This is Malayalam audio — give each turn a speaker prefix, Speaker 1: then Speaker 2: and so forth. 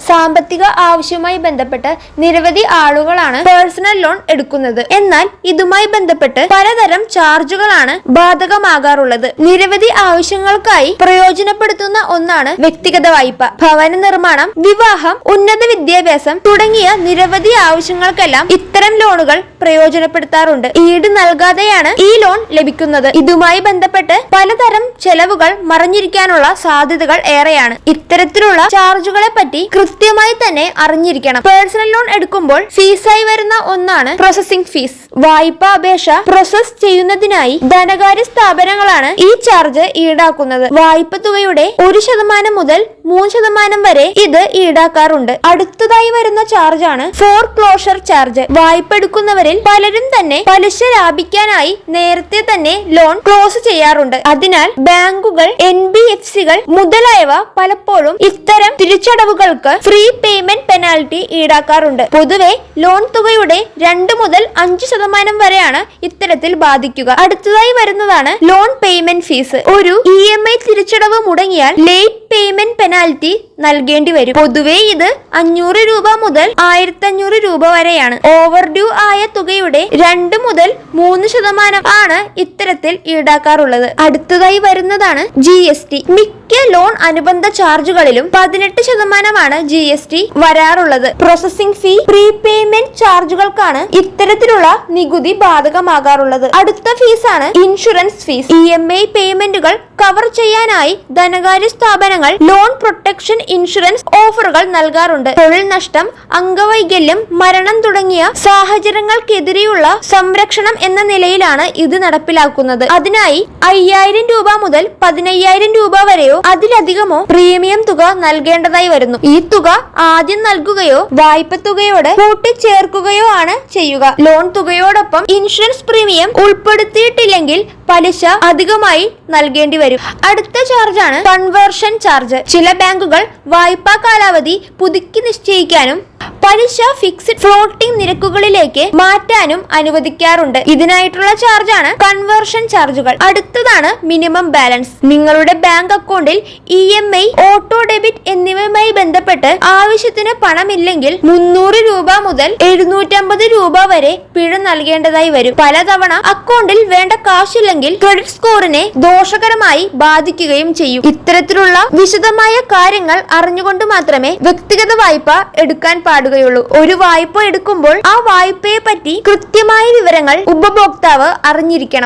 Speaker 1: സാമ്പത്തിക ആവശ്യവുമായി ബന്ധപ്പെട്ട് നിരവധി ആളുകളാണ് പേഴ്സണൽ ലോൺ എടുക്കുന്നത്. എന്നാൽ ഇതുമായി ബന്ധപ്പെട്ട് പലതരം ചാർജുകളാണ് ബാധകമാകാറുള്ളത്. നിരവധി ആവശ്യങ്ങൾക്കായി പ്രയോജനപ്പെടുത്തുന്ന ഒന്നാണ് വ്യക്തിഗത വായ്പ. ഭവന നിർമ്മാണം, വിവാഹം, ഉന്നത വിദ്യാഭ്യാസം തുടങ്ങിയ നിരവധി ആവശ്യങ്ങൾക്കെല്ലാം ഇത്തരം ലോണുകൾ പ്രയോജനപ്പെടുത്താറുണ്ട്. ഈട് നൽകാതെയാണ് ഈ ലോൺ ലഭിക്കുന്നത്. ഇതുമായി ബന്ധപ്പെട്ട് പലതരം ചെലവുകൾ മറഞ്ഞിരിക്കാനുള്ള സാധ്യതകൾ ഏറെയാണ്. ഇത്തരത്തിലുള്ള ചാർജുകളെ പറ്റി കൃത്യമായി തന്നെ അറിഞ്ഞിരിക്കണം. പേഴ്സണൽ ലോൺ എടുക്കുമ്പോൾ ഫീസായി വരുന്ന ഒന്നാണ് പ്രോസസിംഗ് ഫീസ്. വായ്പാ അപേക്ഷ പ്രോസസ് ചെയ്യുന്നതിനായി ധനകാര്യ സ്ഥാപനങ്ങളാണ് ഈ ചാർജ് ഈടാക്കുന്നത്. വായ്പ തുകയുടെ 1% മുതൽ 3% വരെ ഇത് ഈടാക്കാറുണ്ട്. അടുത്തതായി വരുന്ന ചാർജാണ് ഫോർക്ലോഷർ ചാർജ്. വായ്പ എടുക്കുന്നവരിൽ പലരും തന്നെ പലിശ ലാഭിക്കാനായി നേരത്തെ തന്നെ ലോൺ ക്ലോസ് ചെയ്യാറുണ്ട്. അതിനാൽ ബാങ്കുകൾ, NBFCകൾ മുതലായവ പലപ്പോഴും ഇത്തരം തിരിച്ചടവുകൾക്ക് ഫ്രീ പേയ്മെന്റ് പെനാൽറ്റി ഈടാക്കാറുണ്ട്. പൊതുവെ ലോൺ തുകയുടെ 2 മുതൽ 5% വരെയാണ് ഇത്തരത്തിൽ ബാധിക്കുക. അടുത്തതായി വരുന്നതാണ് ലോൺ പേയ്മെന്റ് ഫീസ്. ഒരു EMI തിരിച്ചടവ് മുടങ്ങിയാൽ ലേറ്റ് പേയ്മെന്റ് പെനാൽറ്റി നൽകേണ്ടി വരും. പൊതുവെ ഇത് 500 രൂപ മുതൽ 1500 രൂപ വരെയാണ്. ഓവർ ഡ്യൂ ആയ തുകയുടെ 2 മുതൽ 3% ആണ് ഇത്തരത്തിൽ ഈടാക്കാറുള്ളത്. അടുത്തതായി വരുന്നതാണ് GST. മിക്ക ലോൺ അനുബന്ധ ചാർജുകളിലും 18% GST വരാറുള്ളത്. പ്രോസസിംഗ് ഫീ, പ്രീപേയ്മെന്റ് ചാർജുകൾക്കാണ് ഇത്തരത്തിലുള്ള നികുതി ബാധകമാകാറുള്ളത്. അടുത്ത ഫീസാണ് ഇൻഷുറൻസ് ഫീസ്. EMI പേയ്മെന്റുകൾ കവർ ചെയ്യാനായി ധനകാര്യ സ്ഥാപനങ്ങൾ ലോൺ പ്രൊട്ടക്ഷൻ ഇൻഷുറൻസ് ഓഫറുകൾ നൽകാറുണ്ട്. തൊഴിൽ നഷ്ടം, അംഗവൈകല്യം, മരണം തുടങ്ങിയ സാഹചര്യങ്ങൾക്കെതിരെയുള്ള സംരക്ഷണം എന്ന നിലയിലാണ് ഇത് നടപ്പിലാക്കുന്നത്. അതിനായി 5000 രൂപ മുതൽ 15000 രൂപ വരെയോ അതിലധികമോ പ്രീമിയം തുക നൽകേണ്ടതായി വരുന്നു. ഈ തുക ആദ്യം നൽകുകയോ വായ്പ തുകയോട് കൂട്ടിച്ചേർക്കുകയോ ആണ് ചെയ്യുക. ലോൺ തുകയോടൊപ്പം ഇൻഷുറൻസ് പ്രീമിയം ഉൾപ്പെടുത്തിയിട്ടില്ലെങ്കിൽ പലിശ അധികമായി നൽകേണ്ടി വരും. അടുത്ത ചാർജാണ് കൺവേർഷൻ ചാർജ്. ചില ബാങ്കുകൾ വായ്പാ കാലാവധി പുതുക്കി നിശ്ചയിക്കാനും പലിശ ഫിക്സ്ഡ് ഫ്ലോട്ടിംഗ് നിരക്കുകളിലേക്ക് മാറ്റാനും അനുവദിക്കാറുണ്ട്. ഇതിനായിട്ടുള്ള ചാർജാണ് കൺവേർഷൻ ചാർജുകൾ. അടുത്തതാണ് മിനിമം ബാലൻസ്. നിങ്ങളുടെ ബാങ്ക് അക്കൗണ്ടിൽ EMI, ഓട്ടോ ഡെബിറ്റ് എന്നിവയുമായി ബന്ധപ്പെട്ട് ആവശ്യത്തിന് പണമില്ലെങ്കിൽ 300 രൂപ മുതൽ 750 രൂപ വരെ പിഴ നൽകേണ്ടതായി വരും. പലതവണ അക്കൗണ്ടിൽ വേണ്ട കാശില്ലെങ്കിൽ ക്രെഡിറ്റ് സ്കോറിനെ ദോഷകരമായി ബാധിക്കുകയും ചെയ്യും. ഇത്തരത്തിലുള്ള വിശദമായ കാര്യങ്ങൾ അറിഞ്ഞുകൊണ്ട് മാത്രമേ വ്യക്തിഗത വായ്പ എടുക്കാൻ പാടുകയുള്ളൂ. ഒരു വായ്പ എടുക്കുമ്പോൾ ആ വായ്പയെ പറ്റി കൃത്യമായ വിവരങ്ങൾ ഉപഭോക്താവ് അറിഞ്ഞിരിക്കണം.